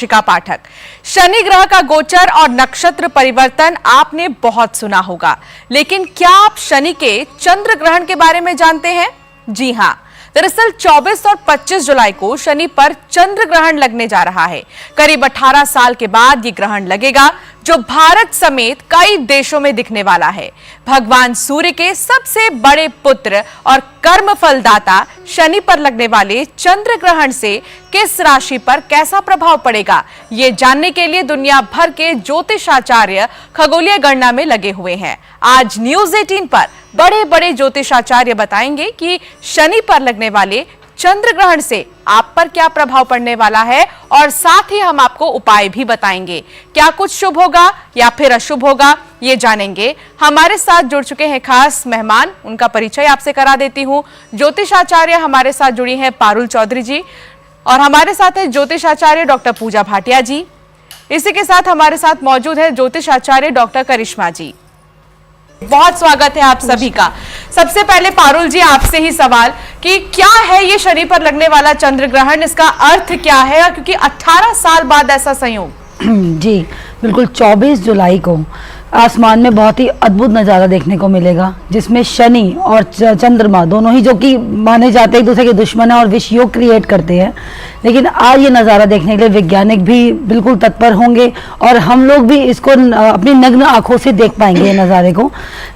शिका पाठक। शनि ग्रह का गोचर और नक्षत्र परिवर्तन आपने बहुत सुना होगा, लेकिन क्या आप शनि के चंद्र ग्रहण के बारे में जानते हैं? जी हां, दरअसल 24 और 25 जुलाई को शनि पर चंद्र ग्रहण लगने जा रहा है। करीब 18 साल के बाद ये ग्रहण लगेगा, जो भारत समेत कई देशों में दिखने वाला है। भगवान सूर्य के सबसे बड़े पुत्र और कर्म फलदाता शनि पर लगने वाले चंद्र ग्रहण से किस राशि पर कैसा प्रभाव पड़ेगा, ये जानने के लिए दुनिया भर के ज्योतिषाचार्य खगोलीय गणना में लगे हुए हैं। आज न्यूज 18 पर बड़े बड़े ज्योतिषाचार्य बताएंगे कि शनि पर लगने वाले चंद्र ग्रहण से आप पर क्या प्रभाव पड़ने वाला है, और साथ ही हम आपको उपाय भी बताएंगे। क्या कुछ शुभ होगा या फिर अशुभ होगा, ये जानेंगे। हमारे साथ जुड़ चुके हैं खास मेहमान, उनका परिचय आपसे करा देती हूँ। ज्योतिषाचार्य हमारे साथ जुड़ी हैं पारुल चौधरी जी, और हमारे साथ है ज्योतिषाचार्य डॉक्टर पूजा भाटिया जी। इसी के साथ हमारे साथ मौजूद है ज्योतिषाचार्य डॉक्टर करिश्मा जी। बहुत स्वागत है आप सभी का। सबसे पहले पारुल जी, आपसे ही सवाल कि क्या है ये शनि पर लगने वाला चंद्र ग्रहण, इसका अर्थ क्या है, क्योंकि 18 साल बाद ऐसा संयोग। जी बिल्कुल, 24 जुलाई को आसमान में बहुत ही अद्भुत नज़ारा देखने को मिलेगा, जिसमें शनि और चंद्रमा दोनों ही, जो कि माने जाते हैं एक दूसरे के दुश्मन है और विष योग क्रिएट करते हैं, लेकिन आज ये नज़ारा देखने के लिए वैज्ञानिक भी बिल्कुल तत्पर होंगे और हम लोग भी इसको अपनी नग्न आंखों से देख पाएंगे ये नज़ारे को।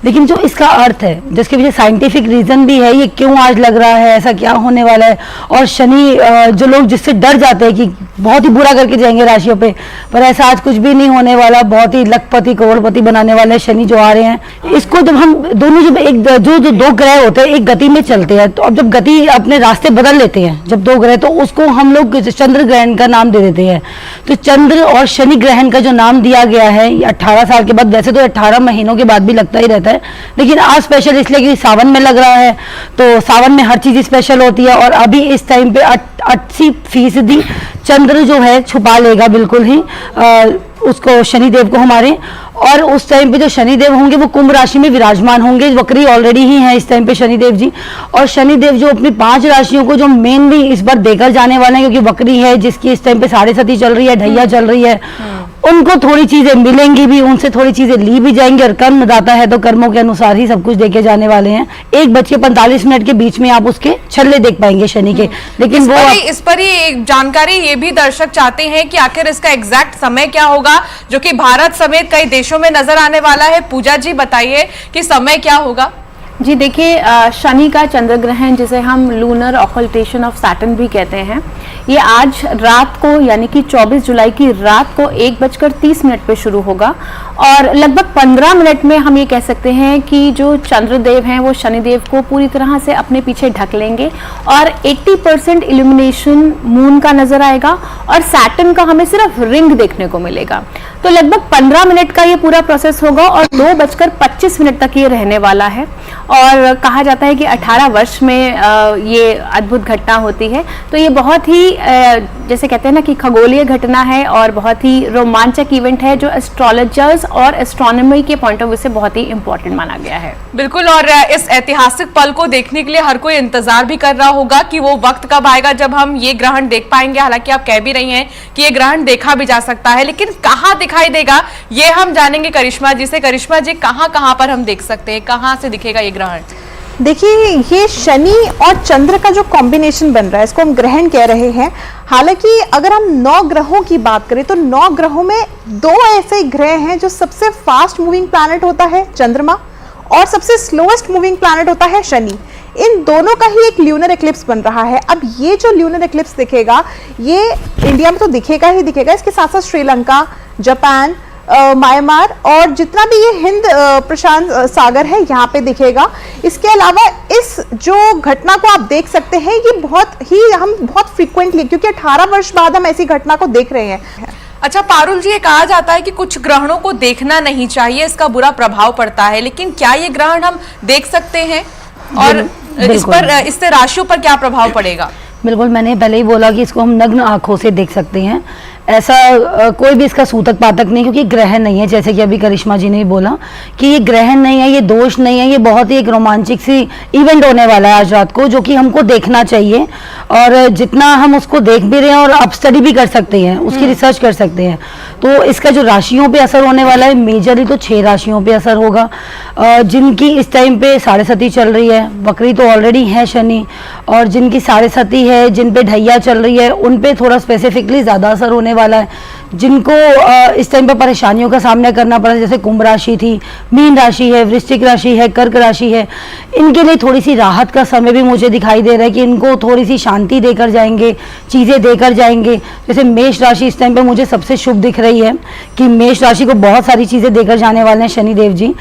लेकिन जो इसका अर्थ है, जिसके पीछे साइंटिफिक रीज़न भी है, ये क्यों आज लग रहा है, ऐसा क्या होने वाला है, और शनि जो लोग जिससे डर जाते हैं कि बहुत ही बुरा करके जाएंगे राशियों पे, पर ऐसा आज कुछ भी नहीं होने वाला। बहुत ही लखपति करोड़पति बनाने वाले शनि जो आ रहे हैं, इसको जब हम दोनों जब एक जो दो ग्रह होते हैं एक गति में चलते हैं, तो अब जब गति अपने रास्ते बदल लेते हैं जब दो ग्रह, तो उसको हम लोग चंद्र ग्रहण का नाम दे देते हैं। तो चंद्र और शनि ग्रहण का जो नाम दिया गया है, ये 18 साल के बाद, वैसे तो 18 महीनों के बाद भी लगता ही रहता है, लेकिन आज स्पेशल इसलिए कि सावन में लग रहा है, तो सावन में हर चीज स्पेशल होती है। और अभी इस टाइम पे 80% चंद्र जो है छुपा लेगा बिल्कुल ही उसको, शनिदेव को हमारे। और उस टाइम पे जो शनिदेव होंगे वो कुंभ राशि में विराजमान होंगे, वक्री ऑलरेडी ही है इस टाइम पे शनिदेव जी। और शनिदेव जो अपनी 5 राशियों को जो मेनली इस बार देकर जाने वाले हैं, क्योंकि वक्री है, जिसकी इस टाइम पे 7.5 चल रही है, ढैया चल रही है, उनको थोड़ी चीजें मिलेंगी भी, उनसे थोड़ी चीजें ली भी जाएंगी। और कर्म दाता है तो कर्मों के अनुसार ही सब कुछ देके जाने वाले हैं। 1:45 के बीच में आप उसके छल्ले देख पाएंगे शनि के। लेकिन इस पर ही एक जानकारी ये भी दर्शक चाहते हैं कि आखिर इसका एग्जैक्ट समय क्या होगा, जो कि भारत समेत कई देशों में नजर आने वाला है। पूजा जी बताइए कि समय क्या होगा। जी देखिए, शनि का चंद्र ग्रहण, जिसे हम लूनर ऑकल्टेशन ऑफ सैटर्न भी कहते हैं, ये आज रात को यानी कि 24 जुलाई की रात को 1:30 पे शुरू होगा, और लगभग 15 मिनट में हम ये कह सकते हैं कि जो चंद्रदेव हैं वो शनिदेव को पूरी तरह से अपने पीछे ढक लेंगे, और 80% इल्यूमिनेशन मून का नजर आएगा, और सैटर्न का हमें सिर्फ रिंग देखने को मिलेगा। तो लगभग 15 मिनट का ये पूरा प्रोसेस होगा, और 2:25 तक ये रहने वाला है। और कहा जाता है कि 18 वर्ष में ये अद्भुत घटना होती है। तो ये बहुत ही जैसे कहते हैं ना कि खगोलीय घटना है, और बहुत ही रोमांचक इवेंट है, जो एस्ट्रोलॉजर्स और एस्ट्रोनॉमी के पॉइंट ऑफ व्यू से बहुत ही इंपॉर्टेंट माना गया है। बिल्कुल, और इस ऐतिहासिक पल को देखने के लिए हर कोई इंतजार भी कर रहा होगा कि वो वक्त कब आएगा जब हम ये ग्रहण देख पाएंगे। हालांकि आप कह भी रही हैं कि ये ग्रहण देखा भी जा सकता है, लेकिन कहाँ दिखाई देगा ये हम जानेंगे करिश्मा जी से। करिश्मा जी, कहाँ पर हम देख सकते हैं, कहाँ से दिखेगा ये ग्रहण? देखिए, ये शनि और चंद्र का जो कॉम्बिनेशन बन रहा है, इसको हम ग्रहण कह रहे हैं। हालांकि अगर हम 9 ग्रहों की बात करें तो 9 ग्रहों में 2 ऐसे ग्रह हैं जो सबसे फास्ट मूविंग प्लैनेट होता है चंद्रमा, और सबसे स्लोएस्ट मूविंग प्लैनेट होता है शनि। इन दोनों का ही एक ल्यूनर एक्लिप्स बन रहा है। अब ये जो ल्यूनर एक्लिप्स दिखेगा, ये इंडिया में तो दिखेगा ही दिखेगा, इसके साथ साथ श्रीलंका, जापान, म्यांमार और जितना भी ये हिंद प्रशांत सागर है, यहाँ पे दिखेगा। इसके अलावा इस जो घटना को आप देख सकते हैं, ये हम बहुत फ्रीक्वेंटली, क्योंकि 18 वर्ष बाद हम ऐसी घटना को देख रहे हैं। अच्छा पारुल जी, ये कहा जाता है कि कुछ ग्रहणों को देखना नहीं चाहिए, इसका बुरा प्रभाव पड़ता है, लेकिन क्या ये ग्रहण हम देख सकते हैं, और इससे राशियों पर क्या प्रभाव पड़ेगा? बिल्कुल, मैंने पहले ही बोला कि इसको हम नग्न आंखों से देख सकते हैं, ऐसा कोई भी इसका सूतक पातक नहीं, क्योंकि ग्रहण नहीं है, जैसे कि अभी करिश्मा जी ने बोला कि ये ग्रहण नहीं है, ये दोष नहीं है, ये बहुत ही एक रोमांचक सी इवेंट होने वाला है आज रात को, जो कि हमको देखना चाहिए। और जितना हम उसको देख भी रहे हैं और आप स्टडी भी कर सकते हैं, उसकी रिसर्च कर सकते हैं। तो इसका जो राशियों पे असर होने वाला है, मेजरली तो 6 राशियों पे असर होगा, जिनकी इस टाइम पे साढ़े सती चल रही है। वक्री तो ऑलरेडी है शनि, और जिनकी साढ़े सती है, जिन पे ढैया चल रही है, उन पे थोड़ा स्पेसिफिकली ज़्यादा असर होने वाला है। जिनको इस टाइम पर परेशानियों का सामना करना पड़ा, जैसे कुंभ राशि थी, मीन राशि है, वृश्चिक राशि है, कर्क राशि है, इनके लिए थोड़ी सी राहत का समय भी मुझे दिखाई दे रहा है कि इनको थोड़ी सी शांति देकर जाएंगे, चीज़ें देकर जाएंगे। जैसे मेष राशि इस टाइम पे मुझे सबसे शुभ दिख रही है कि मेष राशि को बहुत सारी चीज़ें देकर जाने वाले हैं शनिदेव जी।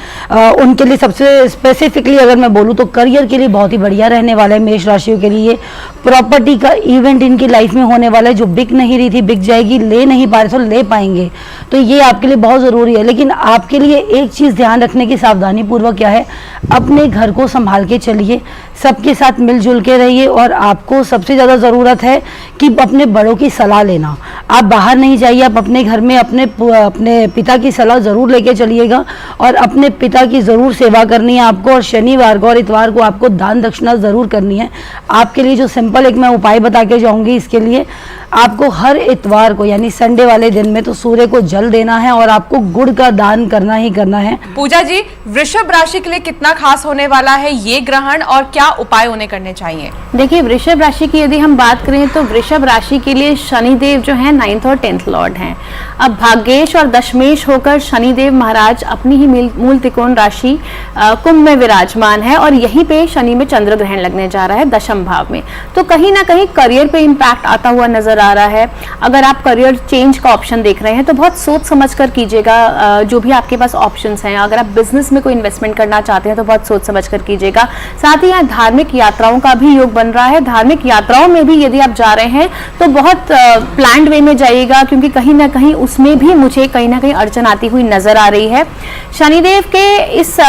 उनके लिए सबसे स्पेसिफिकली अगर मैं बोलूँ तो करियर के लिए बहुत ही बढ़िया रहने वाला है मेष राशियों के लिए। प्रॉपर्टी का इवेंट इनकी लाइफ में होने वाला है, जो बिक नहीं रही थी बिक जाएगी, ले नहीं पा रहे तो ले पाएंगे, तो ये आपके लिए बहुत ज़रूरी है। लेकिन आपके लिए एक चीज़ ध्यान रखने की सावधानी पूर्वक क्या है, अपने घर को संभाल के चलिए, सबके साथ मिलजुल के रहिए, और आपको सबसे ज़्यादा ज़रूरत है कि अपने बड़ों की सलाह लेना। आप बाहर नहीं जाइए, आप अपने घर में अपने पिता की सलाह ज़रूर लेके चलिएगा, और अपने पिता की ज़रूर सेवा करनी है आपको। और शनिवार को और इतवार को आपको दान दक्षिणा ज़रूर करनी है। आपके लिए जो सिंपल एक मैं उपाय बता के जाऊँगी, इसके लिए आपको हर इतवार को यानी संडे वाले दिन में तो सूर्य को जल देना है, और आपको गुड़ का दान करना ही करना है। पूजा जी, वृषभ राशि के लिए कितना खास होने वाला है ये ग्रहण, और क्या उपाय उन्हें करने चाहिए? देखिए, वृषभ राशि की यदि हम बात करें तो वृषभ राशि के लिए शनिदेव जो है 9th और 10th लॉर्ड हैं। अब भाग्येश और दशमेश होकर शनिदेव महाराज अपनी ही मूल त्रिकोण राशि कुंभ में विराजमान है, और यहीं पे शनि में चंद्र ग्रहण लगने जा रहा है दशम भाव में। तो कहीं ना कहीं करियर पे इम्पैक्ट आता हुआ नजर आ रहा है। अगर आप करियर चेंज का ऑप्शन देख रहे हैं तो बहुत सोच समझ कर कीजिएगा, जो भी आपके पास ऑप्शंस हैं। अगर आप बिजनेस में कोई इन्वेस्टमेंट करना चाहते हैं तो बहुत सोच समझ कर कीजिएगा। साथ ही यहाँ धार्मिक यात्राओं का भी योग बन रहा है। धार्मिक यात्राओं में भी यदि आप जा रहे हैं तो बहुत प्लान्ड वे में जाइएगा, क्योंकि कहीं ना कहीं उसमें भी मुझे कहीं ना कहीं अड़चन आती हुई नजर आ रही है। शनिदेव के इस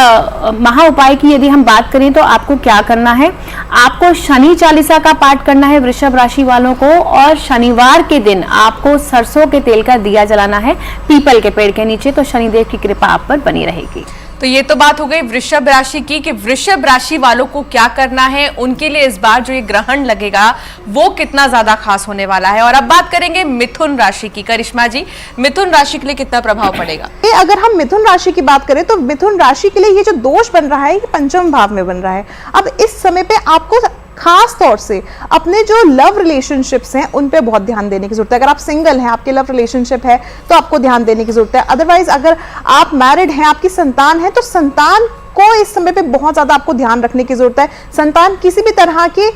महा उपाय की यदि हम बात करें तो आपको क्या करना है, आपको शनि चालीसा का पाठ करना है वृषभ राशि वालों को, और शनिवार के दिन आपको सरसों के तेल का दिया जलाना है पीपल के पेड़ के नीचे, तो शनिदेव की कृपा आप पर बनी रहेगी। तो ये तो बात हो गई वृषभ राशि की कि वृषभ राशि वालों को क्या करना है, उनके लिए इस बार जो ये ग्रहण लगेगा वो कितना ज्यादा खास होने वाला है। और अब बात करेंगे मिथुन राशि की। करिश्मा जी, मिथुन राशि के लिए कितना प्रभाव पड़ेगा? अगर हम मिथुन राशि की बात करें तो मिथुन राशि के लिए ये जो दोष बन रहा है ये पंचम भाव में बन रहा है। अब इस समय पे आपको खास तौर से अपने जो लव रिलेशनशिप्स हैं उन पे बहुत ध्यान देने की जरूरत है। अगर आप सिंगल हैं, आपके लव रिलेशनशिप है तो आपको ध्यान देने की जरूरत है। अदरवाइज अगर आप मैरिड हैं, आपकी संतान है, तो संतान को इस समय पे बहुत ज्यादा आपको ध्यान रखने की जरूरत है। संतान किसी भी तरह के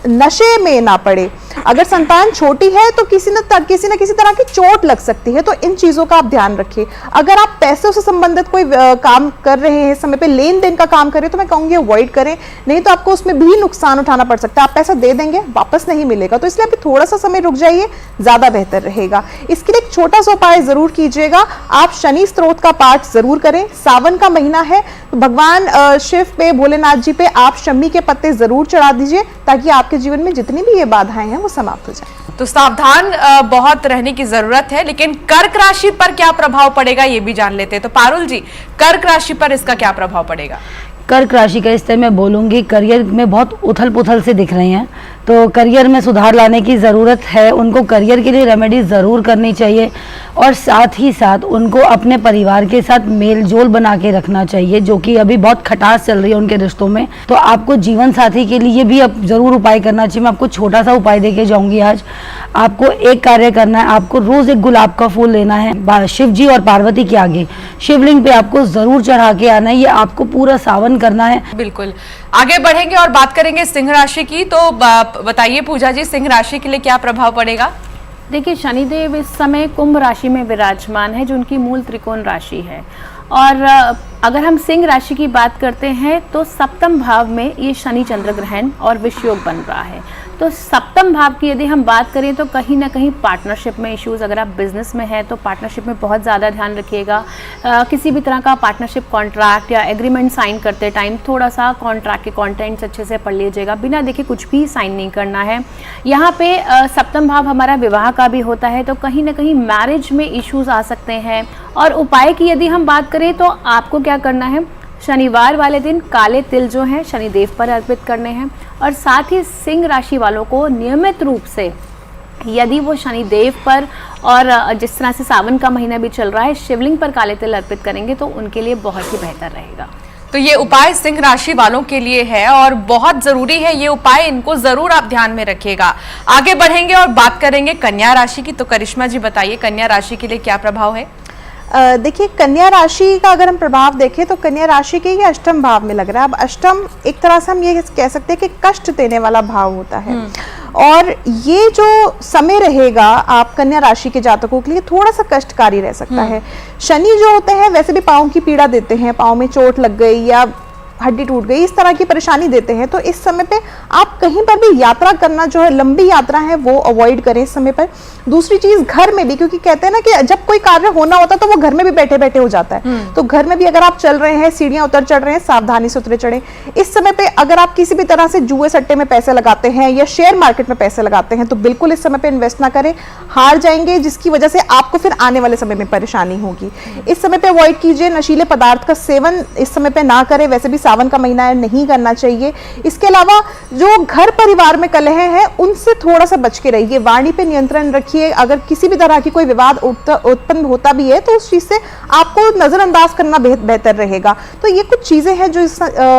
नशे में ना पड़े। अगर संतान छोटी है तो किसी न किसी तरह की चोट लग सकती है, तो इन चीजों का आप ध्यान रखिए। अगर आप पैसों से संबंधित कोई काम कर रहे हैं, समय पे लेन देन का काम कर रहे हैं, तो मैं कहूंगी अवॉइड करें, नहीं तो आपको उसमें भी नुकसान उठाना पड़ सकता है। आप पैसा दे देंगे, वापस नहीं मिलेगा, तो इसलिए अभी थोड़ा सा समय रुक जाइए, ज्यादा बेहतर रहेगा। इसके लिए एक छोटा सा उपाय जरूर कीजिएगा, आप शनि स्त्रोत का पाठ जरूर करें। सावन का महीना है, भगवान शिव पे, भोलेनाथ जी पे आप शमी के पत्ते जरूर चढ़ा दीजिए, ताकि आपके जीवन में जितनी भी ये बाधाएं हैं वो समाप्त हो जाए। तो सावधान बहुत रहने की जरूरत है। लेकिन कर्क राशि पर क्या प्रभाव पड़ेगा ये भी जान लेते हैं। तो पारुल जी, कर्क राशि पर इसका क्या प्रभाव पड़ेगा? कर्क राशि का इस टाइम मैं बोलूँगी करियर में बहुत उथल पुथल से दिख रही हैं, तो करियर में सुधार लाने की ज़रूरत है। उनको करियर के लिए रेमेडी ज़रूर करनी चाहिए, और साथ ही साथ उनको अपने परिवार के साथ मेल जोल बना के रखना चाहिए, जो कि अभी बहुत खटास चल रही है उनके रिश्तों में। तो आपको जीवन साथी के लिए भी अब ज़रूर उपाय करना चाहिए। मैं आपको छोटा सा उपाय दे के जाऊँगी आज। आपको एक कार्य करना है, आपको रोज़ एक गुलाब का फूल लेना है, शिव जी और पार्वती के आगे शिवलिंग पे आपको ज़रूर चढ़ा के आना है। ये आपको पूरा सावन करना है। बिल्कुल, आगे बढ़ेंगे और बात करेंगे सिंह राशि की। तो बताइए पूजा जी, सिंह राशि के लिए क्या प्रभाव पड़ेगा? देखिए, शनिदेव इस समय कुंभ राशि में विराजमान है, जो उनकी मूल त्रिकोण राशि है। और अगर हम सिंह राशि की बात करते हैं तो सप्तम भाव में ये शनि चंद्र ग्रहण और विषयोग बन रहा है। तो सप्तम भाव की यदि हम बात करें तो कहीं ना कहीं पार्टनरशिप में इश्यूज, अगर आप बिजनेस में हैं तो पार्टनरशिप में बहुत ज़्यादा ध्यान रखिएगा। किसी भी तरह का पार्टनरशिप कॉन्ट्रैक्ट या एग्रीमेंट साइन करते टाइम थोड़ा सा कॉन्ट्रैक्ट के कॉन्टेंट्स अच्छे से पढ़ लीजिएगा, बिना देखे कुछ भी साइन नहीं करना है। यहाँ पे सप्तम भाव हमारा विवाह का भी होता है, तो कहीं ना कहीं मैरिज में इश्यूज आ सकते हैं। और उपाय की यदि हम बात करें तो आपको क्या करना है, शनिवार वाले दिन काले तिल जो हैं शनिदेव पर अर्पित करने हैं। और साथ ही सिंह राशि वालों को नियमित रूप से यदि वो शनिदेव पर, और जिस तरह से सावन का महीना भी चल रहा है, शिवलिंग पर काले तिल अर्पित करेंगे तो उनके लिए बहुत ही बेहतर रहेगा। तो ये उपाय सिंह राशि वालों के लिए है और बहुत जरूरी है ये उपाय, इनको जरूर आप ध्यान में रखिएगा। आगे बढ़ेंगे और बात करेंगे कन्या राशि की। तो करिश्मा जी बताइए, कन्या राशि के लिए क्या प्रभाव है? देखिए, कन्या राशि का अगर हम प्रभाव देखें तो कन्या राशि के ये अष्टम भाव में लग रहा है। अब अष्टम एक तरह से हम ये कह सकते हैं कि कष्ट देने वाला भाव होता है, और ये जो समय रहेगा आप कन्या राशि के जातकों के लिए थोड़ा सा कष्टकारी रह सकता है। शनि जो होते हैं वैसे भी पाँव की पीड़ा देते हैं, पाँव में चोट लग गई या हड्डी टूट गई, इस तरह की परेशानी देते हैं। तो इस समय पे आप कहीं पर भी यात्रा करना जो है, लंबी यात्रा है वो अवॉइड करें इस समय पर। दूसरी चीज, घर में भी, क्योंकि कहते हैं ना कि जब कोई कार्य होना होता है तो वो घर में भी बैठे बैठे हो जाता है, तो घर में भी अगर आप चल रहे हैं, सीढ़ियां उतर चढ़ रहे हैं, सावधानी से उतरे चढ़े। इस समय पे अगर आप किसी भी तरह से जुए सट्टे में पैसे लगाते हैं या शेयर मार्केट में पैसे लगाते हैं तो बिल्कुल इस समय पे इन्वेस्ट ना करें, हार जाएंगे, जिसकी वजह से आपको फिर आने वाले समय में परेशानी होगी। इस समय पे अवॉइड कीजिए, नशीले पदार्थ का सेवन इस समय पे ना करें, वैसे भी सावन का महीना है, नहीं करना चाहिए। इसके अलावा जो घर परिवार में कलह है उनसे थोड़ा सा बच के रहिए, वाणी पे नियंत्रण रखिए। अगर किसी भी तरह की कोई विवाद उत्पन्न होता भी है तो उस चीज से आपको नजरअंदाज करना बेहतर रहेगा। तो ये कुछ चीजें हैं जो इस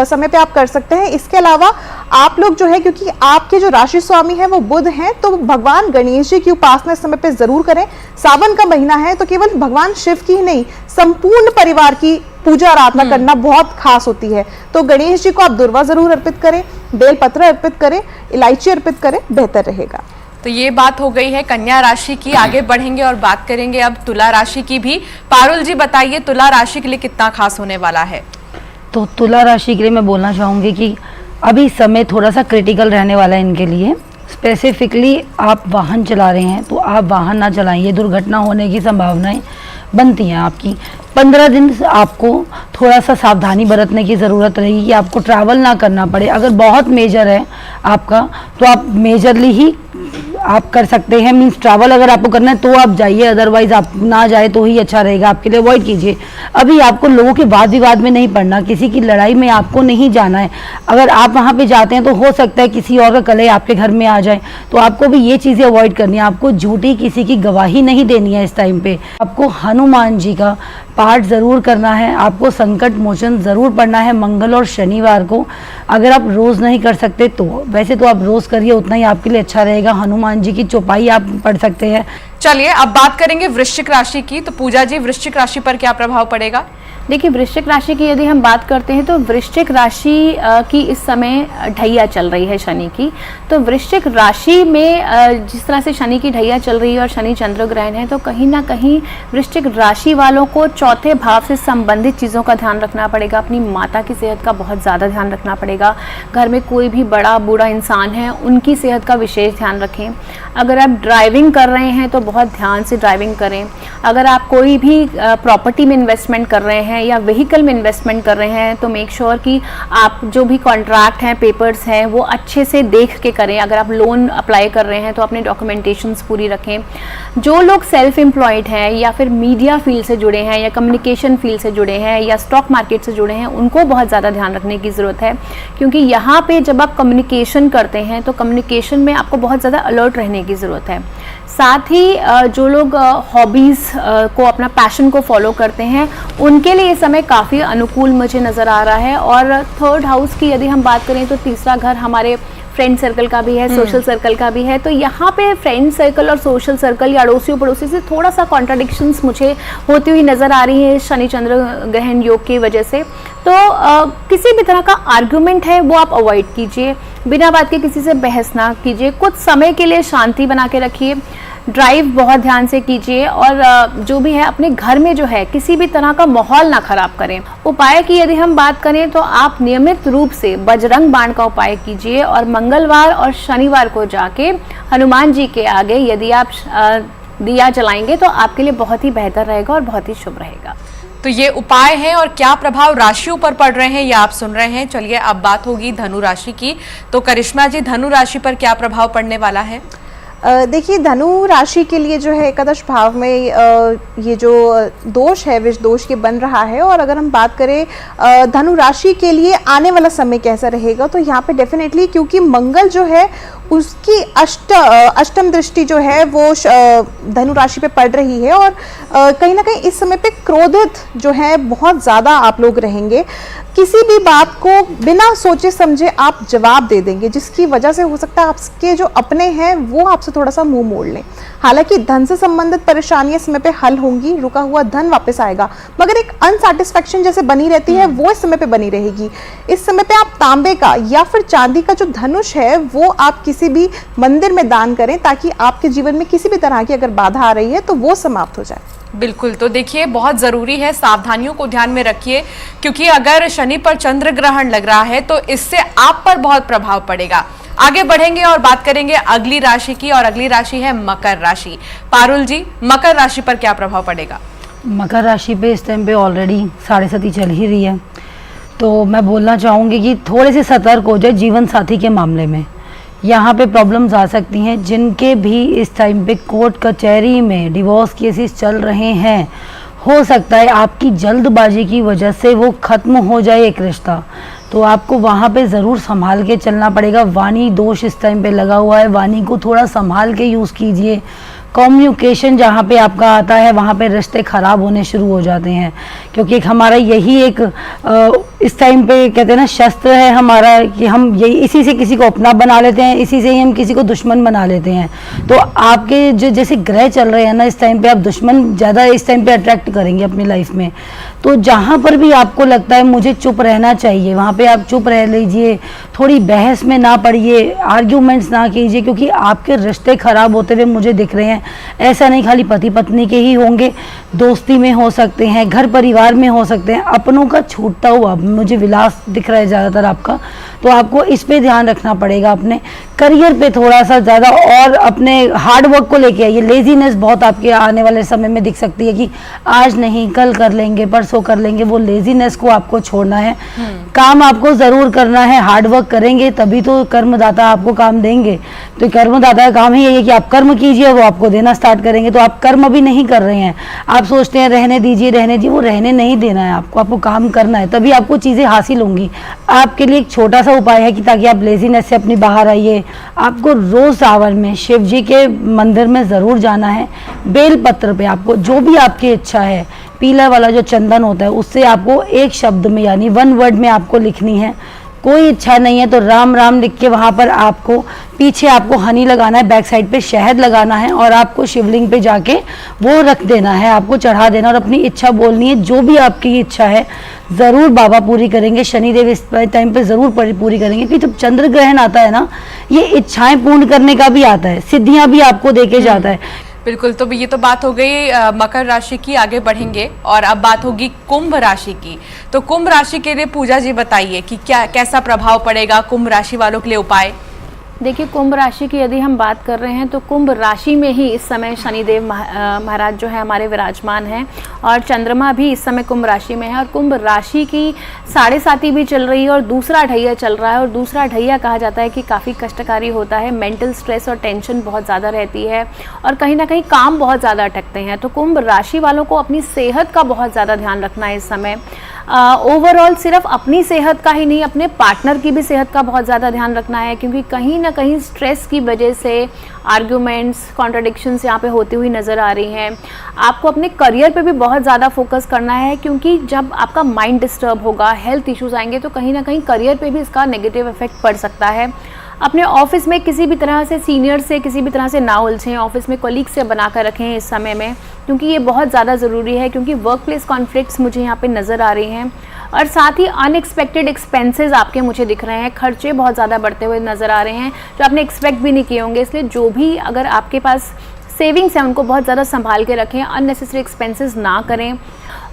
समय पे आप कर सकते हैं। इसके अलावा आप लोग जो है, क्योंकि आपके जो राशि स्वामी है वो बुध हैं, तो भगवान गणेश जी की उपासना इस समय पे जरूर करें। सावन का महीना है तो केवल भगवान शिव की ही नहीं, संपूर्ण परिवार की पूजा आराधना करना बहुत खास होती है। तो गणेश जी को आप दुर्वा जरूर अर्पित करें, बेलपत्र अर्पित करें, इलायची अर्पित करें, बेहतर रहेगा। तो ये बात हो गई है कन्या राशि की। आगे बढ़ेंगे और बात करेंगे अब तुला राशि की भी। पारुल जी बताइए, तुला राशि के लिए कितना खास होने वाला है? तो तुला राशि के लिए मैं बोलना चाहूँगी कि अभी समय थोड़ा सा क्रिटिकल रहने वाला है इनके लिए। स्पेसिफिकली आप वाहन चला रहे हैं तो आप वाहन ना चलाइए, दुर्घटना होने की संभावनाएं बनती हैं आपकी। 15 दिन आपको थोड़ा सा सावधानी बरतने की ज़रूरत रहेगी कि आपको ट्रैवल ना करना पड़े। अगर बहुत मेजर है आपका तो आप मेजरली ही आप कर सकते हैं, मीन्स ट्रैवल अगर आपको करना है तो आप जाइए, अदरवाइज आप ना जाए तो ही अच्छा रहेगा आपके लिए, अवॉइड कीजिए। अभी आपको लोगों के वाद विवाद में नहीं पड़ना, किसी की लड़ाई में आपको नहीं जाना है। अगर आप वहाँ पे जाते हैं तो हो सकता है किसी और का कलह आपके घर में आ जाए, तो आपको भी ये चीज़ें अवॉइड करनी है। आपको झूठी किसी की गवाही नहीं देनी है इस टाइम पे। आपको हनुमान जी का पाठ ज़रूर करना है, आपको संकट मोचन ज़रूर पढ़ना है मंगल और शनिवार को। अगर आप रोज़ नहीं कर सकते तो वैसे तो आप रोज़ करिए, उतना ही आपके लिए अच्छा रहेगा। हनुमान जी की चौपाई आप पढ़ सकते हैं। चलिए अब बात करेंगे वृश्चिक राशि की। तो पूजा जी, वृश्चिक राशि पर क्या प्रभाव पड़ेगा? देखिए, वृश्चिक राशि की यदि हम बात करते हैं तो वृश्चिक राशि की इस समय ढैया चल रही है शनि की। तो वृश्चिक राशि में जिस तरह से शनि की ढैया चल रही है और शनि चंद्र ग्रहण है, तो कहीं ना कहीं वृश्चिक राशि वालों को चौथे भाव से संबंधित चीज़ों का ध्यान रखना पड़ेगा। अपनी माता की सेहत का बहुत ज़्यादा ध्यान रखना पड़ेगा। घर में कोई भी बड़ा बूढ़ा इंसान है उनकी सेहत का विशेष ध्यान रखें। अगर आप ड्राइविंग कर रहे हैं तो बहुत ध्यान से ड्राइविंग करें। अगर आप कोई भी प्रॉपर्टी में इन्वेस्टमेंट कर रहे हैं या व्हीकल में इन्वेस्टमेंट कर रहे हैं तो मेक श्योर कि आप जो भी कॉन्ट्रैक्ट हैं, पेपर्स हैं, वो अच्छे से देख के करें। अगर आप लोन अप्लाई कर रहे हैं तो अपने डॉक्यूमेंटेशंस पूरी रखें। जो लोग सेल्फ एम्प्लॉयड हैं या फिर मीडिया फील्ड से जुड़े हैं या कम्युनिकेशन फील्ड से जुड़े हैं या स्टॉक मार्केट से जुड़े हैं, उनको बहुत ज़्यादा ध्यान रखने की ज़रूरत है, क्योंकि यहाँ पे जब आप कम्युनिकेशन करते हैं तो कम्युनिकेशन में आपको बहुत ज़्यादा अलर्ट रहने की ज़रूरत है। साथ ही जो लोग हॉबीज़ को, अपना पैशन को फॉलो करते हैं, उनके लिए ये समय काफ़ी अनुकूल मुझे नज़र आ रहा है। और थर्ड हाउस की यदि हम बात करें तो तीसरा घर हमारे फ्रेंड सर्कल का भी है, सोशल सर्कल का भी है। तो यहाँ पे फ्रेंड सर्कल और सोशल सर्कल या अड़ोसियों पड़ोसी से थोड़ा सा कॉन्ट्राडिक्शंस मुझे होती हुई नज़र आ रही है शनि चंद्र ग्रहण योग की वजह से। तो किसी भी तरह का आर्गुमेंट है वो आप अवॉइड कीजिए, बिना बात के किसी से बहस ना कीजिए, कुछ समय के लिए शांति बना के रखिए। ड्राइव बहुत ध्यान से कीजिए और जो भी है अपने घर में जो है किसी भी तरह का माहौल ना खराब करें। उपाय की यदि हम बात करें तो आप नियमित रूप से बजरंग बाण का उपाय कीजिए और मंगलवार और शनिवार को जाके हनुमान जी के आगे यदि आप दिया जलाएंगे तो आपके लिए बहुत ही बेहतर रहेगा और बहुत ही शुभ रहेगा। तो ये उपाय हैं और क्या प्रभाव राशियों पर पड़ रहे हैं ये आप सुन रहे हैं। चलिए अब बात होगी धनु राशि की। तो करिश्मा जी, धनु राशि पर क्या प्रभाव पड़ने वाला है? देखिए, धनु राशि के लिए जो है एकादश भाव में ये जो दोष है विष दोष के बन रहा है। और अगर हम बात करें धनु राशि के लिए आने वाला समय कैसा रहेगा, तो यहाँ पे डेफिनेटली क्योंकि मंगल जो है उसकी अष्टम दृष्टि जो है वो धनु राशि पे पड़ रही है। और कहीं ना कहीं इस समय पे क्रोधित जो है बहुत ज़्यादा आप लोग रहेंगे। किसी भी बात को बिना सोचे समझे आप जवाब दे देंगे, जिसकी वजह से हो सकता है आपके जो अपने हैं वो आपसे थोड़ा सा मुंह मोड़ लें। हालांकि धन से संबंधित परेशानियां समय पे हल होंगी, रुका हुआ धन वापस आएगा, मगर एक अनसैटिस्फैक्शन जैसे बनी रहती है वो इस समय पे बनी रहेगी। इस समय पे आप तांबे का या फिर चांदी का जो धनुष है वो आप किसी भी मंदिर में दान करें, ताकि आपके जीवन में किसी भी तरह की अगर बाधा आ रही है तो वो समाप्त हो जाए। बिल्कुल। तो देखिए, बहुत जरूरी है, सावधानियों को ध्यान में रखिए, क्योंकि अगर शनि पर चंद्र ग्रहण लग रहा है तो इससे आप पर बहुत प्रभाव पड़ेगा। आगे बढ़ेंगे और बात करेंगे अगली राशि की, और अगली राशि है मकर राशि। पारुल जी, मकर राशि पर क्या प्रभाव पड़ेगा? मकर राशि पे इस टाइम पे ऑलरेडी 7:30 चल ही रही है, तो मैं बोलना चाहूँगी कि थोड़े से सतर्क हो जाए जीवन साथी के मामले में। यहाँ पे प्रॉब्लम्स आ सकती हैं। जिनके भी इस टाइम पे कोर्ट कचहरी में डिवोर्स केसेस चल रहे हैं, हो सकता है आपकी जल्दबाजी की वजह से वो ख़त्म हो जाए एक रिश्ता, तो आपको वहाँ पे ज़रूर संभाल के चलना पड़ेगा। वाणी दोष इस टाइम पे लगा हुआ है, वाणी को थोड़ा संभाल के यूज़ कीजिए। कम्युनिकेशन जहाँ पे आपका आता है वहाँ पे रिश्ते ख़राब होने शुरू हो जाते हैं, क्योंकि एक हमारा यही एक इस टाइम पे कहते हैं ना शस्त्र है हमारा, कि हम यही इसी से किसी को अपना बना लेते हैं, इसी से ही हम किसी को दुश्मन बना लेते हैं। तो आपके जो जैसे ग्रह चल रहे हैं ना, इस टाइम पे आप दुश्मन ज़्यादा इस टाइम पे अट्रैक्ट करेंगे अपनी लाइफ में। तो जहाँ पर भी आपको लगता है मुझे चुप रहना चाहिए, वहाँ पे आप चुप रह लीजिए, थोड़ी बहस में ना पड़िए, आर्ग्यूमेंट्स ना कीजिए, क्योंकि आपके रिश्ते ख़राब होते हुए मुझे दिख रहे हैं। ऐसा नहीं खाली पति पत्नी के ही होंगे, दोस्ती में हो सकते हैं, घर परिवार में हो सकते हैं। अपनों का छूटता हुआ मुझे विलास दिख रहा है ज़्यादातर आपका, तो आपको इस पे ध्यान रखना पड़ेगा। अपने करियर पे थोड़ा सा ज़्यादा और अपने हार्ड वर्क को लेके आइए। लेजीनेस बहुत आपके आने वाले समय में दिख सकती है कि आज नहीं कल कर लेंगे, परसों कर लेंगे, वो लेजीनेस को आपको छोड़ना है। काम आपको ज़रूर करना है, हार्ड वर्क करेंगे तभी तो कर्मदाता आपको काम देंगे। तो कर्मदाता का काम ही यही है कि आप कर्म कीजिए, वो आपको देना स्टार्ट करेंगे। तो आप कर्म अभी नहीं कर रहे हैं, आप सोचते हैं रहने दीजिए, वो रहने नहीं देना है आपको काम करना है, तभी आपको चीज़ें हासिल होंगी। आपके लिए एक छोटा सा उपाय है कि ताकि आप लेजीनेस से अपनी बाहर आइए, आपको रोज़ सावन में शिव जी के मंदिर में ज़रूर जाना है। बेल पत्र पे आपको जो भी आपकी इच्छा है, पीला वाला जो चंदन होता है उससे आपको एक शब्द में यानी 1 वर्ड में आपको लिखनी है। कोई इच्छा नहीं है तो राम राम लिख के वहाँ पर आपको पीछे आपको हनी लगाना है, बैक साइड पे शहद लगाना है और आपको शिवलिंग पे जाके वो रख देना है, आपको चढ़ा देना और अपनी इच्छा बोलनी है। जो भी आपकी इच्छा है ज़रूर बाबा पूरी करेंगे, शनिदेव इस टाइम पे ज़रूर पूरी करेंगे। क्योंकि जब चंद्र ग्रहण आता है ना, ये इच्छाएं पूर्ण करने का भी आता है, सिद्धियाँ भी आपको देके जाता है। बिल्कुल। तो ये तो बात हो गई मकर राशि की, आगे बढ़ेंगे और अब बात होगी कुंभ राशि की। तो कुंभ राशि के लिए पूजा जी बताइए कि क्या कैसा प्रभाव पड़ेगा कुंभ राशि वालों के लिए उपाय? देखिए, कुंभ राशि की यदि हम बात कर रहे हैं तो कुंभ राशि में ही इस समय शनिदेव महाराज जो है हमारे विराजमान हैं और चंद्रमा भी इस समय कुंभ राशि में है। और कुंभ राशि की 7.5 भी चल रही है और दूसरा ढैया चल रहा है। और दूसरा ढैया कहा जाता है कि काफ़ी कष्टकारी होता है, मेंटल स्ट्रेस और टेंशन बहुत ज़्यादा रहती है और कहीं ना कहीं काम बहुत ज़्यादा अटकते हैं। तो कुंभ राशि वालों को अपनी सेहत का बहुत ज़्यादा ध्यान रखना है इस समय। ओवरऑल सिर्फ अपनी सेहत का ही नहीं, अपने पार्टनर की भी सेहत का बहुत ज़्यादा ध्यान रखना है, क्योंकि कहीं ना कहीं स्ट्रेस की वजह से आर्ग्यूमेंट्स, कॉन्ट्रडिक्शंस यहाँ पे होती हुई नज़र आ रही हैं। आपको अपने करियर पे भी बहुत ज़्यादा फोकस करना है, क्योंकि जब आपका माइंड डिस्टर्ब होगा, हेल्थ इश्यूज आएंगे तो कहीं ना कहीं करियर पे भी इसका नेगेटिव इफेक्ट पड़ सकता है। अपने ऑफिस में किसी भी तरह से सीनियर से किसी भी तरह से ना उलझें, ऑफिस में कोलीग से बनाकर रखें इस समय में, क्योंकि ये बहुत ज़्यादा ज़रूरी है। क्योंकि वर्क प्लेस कॉन्फ्लिक्ट्स मुझे यहाँ पे नज़र आ रही हैं और साथ ही अनएक्सपेक्टेड एक्सपेंसेस आपके मुझे दिख रहे हैं, खर्चे बहुत ज़्यादा बढ़ते हुए नज़र आ रहे हैं जो आपने एक्सपेक्ट भी नहीं किए होंगे। इसलिए जो भी अगर आपके पास सेविंग्स हैं उनको बहुत ज़्यादा संभाल के रखें, अननेसेसरी एक्सपेंसेस ना करें।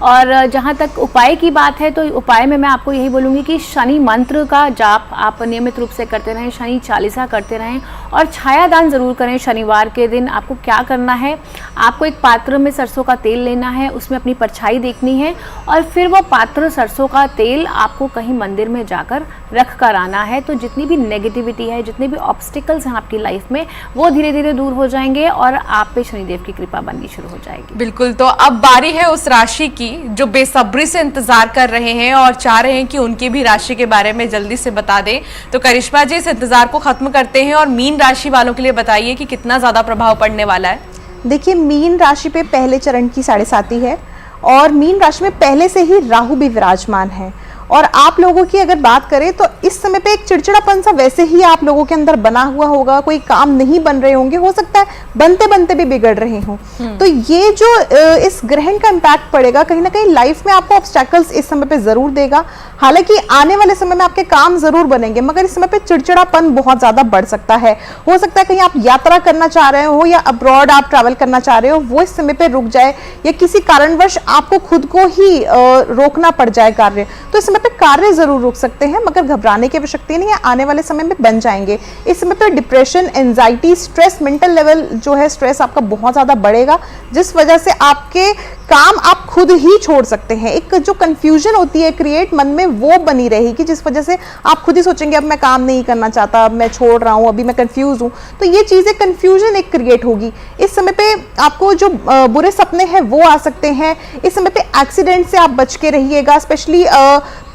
और जहाँ तक उपाय की बात है तो उपाय में मैं आपको यही बोलूँगी कि शनि मंत्र का जाप आप नियमित रूप से करते रहें, शनि चालीसा करते रहें और छायादान ज़रूर करें। शनिवार के दिन आपको क्या करना है, आपको एक पात्र में सरसों का तेल लेना है, उसमें अपनी परछाई देखनी है और फिर वो पात्र सरसों का तेल आपको कहीं मंदिर में जाकर रख कर आना है। तो जितनी भी नेगेटिविटी है, जितने भी ऑब्स्टिकल्स हैं आपकी लाइफ में, वो धीरे धीरे दूर हो जाएंगे और आप पे शनिदेव की कृपा बननी शुरू हो जाएगी। बिल्कुल, तो अब बारी है उस राशि की जो बेसब्री से इंतजार कर रहे हैं और चाह रहे हैं कि उनकी भी राशि के बारे में जल्दी से बता दें। तो करिश्मा जी, इस इंतजार को खत्म करते हैं और मीन राशि वालों के लिए बताइए कि कितना ज्यादा प्रभाव पड़ने वाला है। देखिए, मीन राशि पे पहले चरण की 7.5 है और मीन राशि में पहले से ही राहु भी विराजमान है। और आप लोगों की अगर बात करें तो इस समय पे एक चिड़चिड़ापन सा वैसे ही आप लोगों के अंदर बना हुआ होगा, कोई काम नहीं बन रहे होंगे, हो सकता है बनते बनते भी बिगड़ रहे हों। तो ये जो इस ग्रहण का इम्पैक्ट पड़ेगा कहीं ना कहीं लाइफ में आपको ऑब्स्टैकल्स इस समय पे जरूर देगा। हालांकि आने वाले समय में आपके काम जरूर बनेंगे, मगर इस समय पे चिड़चिड़ापन बहुत ज्यादा बढ़ सकता है। हो सकता है कहीं आप यात्रा करना चाह रहे हो या अब्रॉड आप ट्रैवल करना चाह रहे हो, वो इस समय पे रुक जाए या किसी कारणवश आपको खुद को ही रोकना पड़ जाए कार्य, तो इस समय पे कार्य जरूर रुक सकते हैं, मगर घबराने की आवश्यकता नहीं है, आने वाले समय में बन जाएंगे। इस समय पे depression, anxiety, stress, mental level जो है स्ट्रेस आपका बहुत ज्यादा बढ़ेगा, जिस वजह से आपके काम आप खुद ही छोड़ सकते हैं। एक जो कंफ्यूजन होती है क्रिएट मन में, वो बनी रहेगी, जिस वजह से आप खुद ही सोचेंगे अब मैं काम नहीं करना चाहता, अब मैं छोड़ रहा हूं, अभी मैं कंफ्यूज हूं। तो ये चीजें कंफ्यूजन एक क्रिएट होगी। इस समय पे आपको जो बुरे सपने हैं वो आ सकते हैं। इस समय पे एक्सीडेंट से आप बच के रहिएगा, स्पेशली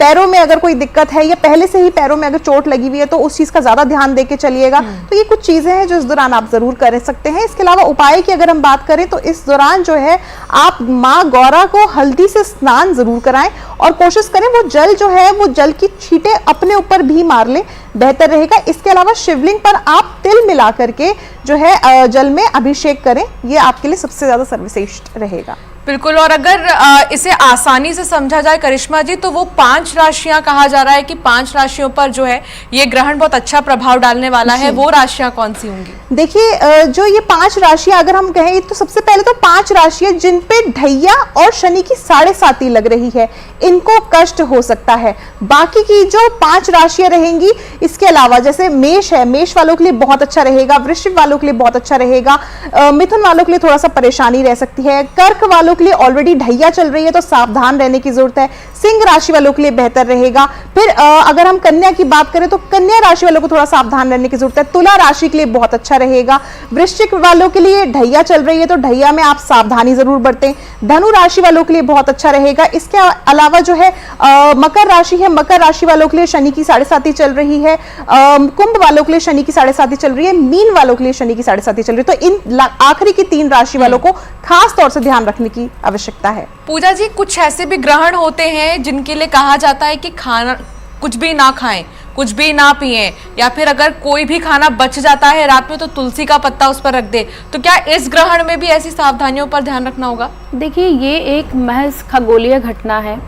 पैरों में अगर कोई दिक्कत है या पहले से ही पैरों में अगर चोट लगी हुई है तो उस चीज का ज्यादा ध्यान देके चलिएगा। तो ये कुछ चीजें हैं जो इस दौरान आप जरूर कर सकते हैं। इसके अलावा उपाय की अगर हम बात करें तो इस दौरान जो है आप माँ गौरा को हल्दी से स्नान जरूर कराएं और कोशिश करें वो जल जो है वो जल की छींटे अपने ऊपर भी मार लें, बेहतर रहेगा। इसके अलावा शिवलिंग पर आप तिल मिला करके जो है जल में अभिषेक करें, ये आपके लिए सबसे ज्यादा सर्वश्रेष्ठ रहेगा। बिल्कुल, और अगर इसे आसानी से समझा जाए करिश्मा जी, तो वो 5 राशियां कहा जा रहा है कि 5 राशियों पर जो है ये ग्रहण बहुत अच्छा प्रभाव डालने वाला है, वो राशियां कौन सी होंगी? देखिए, जो ये 5 राशियां अगर हम कहें तो सबसे पहले तो 5 राशियां जिन पे ढैया और शनि की 7.5 लग रही है, इनको कष्ट हो सकता है। बाकी की जो 5 राशियां रहेंगी, इसके अलावा जैसे मेष है, मेष वालों के लिए बहुत अच्छा रहेगा, वृश्चिक वालों के लिए बहुत अच्छा रहेगा, मिथुन वालों के लिए थोड़ा सा परेशानी रह सकती है, कर्क वालों के लिए ऑलरेडी ढैया चल रही है तो सावधान रहने की जरूरत है, सिंह राशि वालों के लिए बेहतर रहेगा। फिर अगर हम कन्या की बात करें तो कन्या राशि वालों को थोड़ा सावधान रहने की जरूरत है, तुला राशि के लिए बहुत अच्छा रहेगा, वृश्चिक वालों के लिए ढैया चल रही है तो ढैया में आप सावधानी जरूर बरतें, धनु राशि वालों के लिए बहुत अच्छा रहेगा। इसके अलावा जो है मकर राशि है, मकर राशि वालों के लिए शनि की 7.5 चल रही है, कुंभ वालों के लिए शनि की 7.5 चल रही है, मीन वालों के लिए शनि की 7.5 चल रही है। तो इन आखिरी की 3 राशि वालों को खास तौर से ध्यान रखने की आवश्यकता है। पूजा जी, कुछ ऐसे भी ग्रहण होते हैं जिनके लिए कहा जाता है कि खाना कुछ भी ना खाएं, कुछ भी ना पिएं, या फिर अगर कोई भी खाना बच जाता है रात में तो तुलसी का पत्ता उस पर रख दे। तो क्या इस ग्रहण में भी ऐसी सावधानियों पर ध्यान रखना होगा? देखिए, ये एक महज खगोलीय घटना है।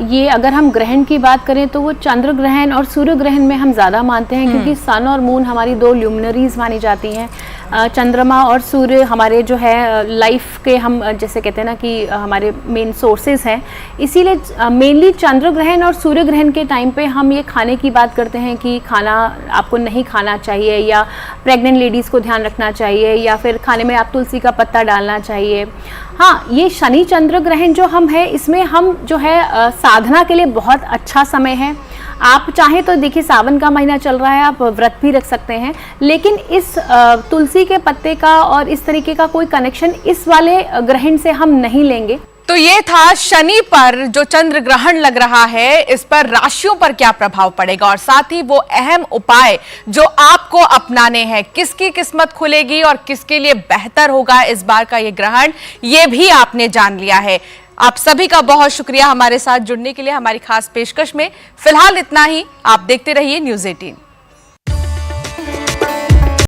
ये अगर हम ग्रहण की बात करें तो वो चंद्र ग्रहण और सूर्य ग्रहण में हम ज़्यादा मानते हैं, क्योंकि सन और मून हमारी 2 ल्यूमिनरीज मानी जाती हैं। चंद्रमा और सूर्य हमारे जो है लाइफ के, हम जैसे कहते हैं ना कि हमारे मेन सोर्सेज हैं। इसीलिए मेनली चंद्र ग्रहण और सूर्य ग्रहण के टाइम पे हम ये खाने की बात करते हैं कि खाना आपको नहीं खाना चाहिए, या प्रेग्नेंट लेडीज़ को ध्यान रखना चाहिए, या फिर खाने में आप तुलसी का पत्ता डालना चाहिए। हाँ, ये शनि चंद्र ग्रहण जो हम है, इसमें हम जो है साधना के लिए बहुत अच्छा समय है। आप चाहें तो देखिए, सावन का महीना चल रहा है, आप व्रत भी रख सकते हैं, लेकिन इस तुलसी के पत्ते का और इस तरीके का कोई कनेक्शन इस वाले ग्रहण से हम नहीं लेंगे। तो ये था शनि पर जो चंद्र ग्रहण लग रहा है, इस पर राशियों पर क्या प्रभाव पड़ेगा, और साथ ही वो अहम उपाय जो आपको अपनाने हैं, किसकी किस्मत खुलेगी और किसके लिए बेहतर होगा इस बार का ये ग्रहण, ये भी आपने जान लिया है। आप सभी का बहुत शुक्रिया हमारे साथ जुड़ने के लिए हमारी खास पेशकश में। फिलहाल इतना ही, आप देखते रहिए न्यूज़ 18।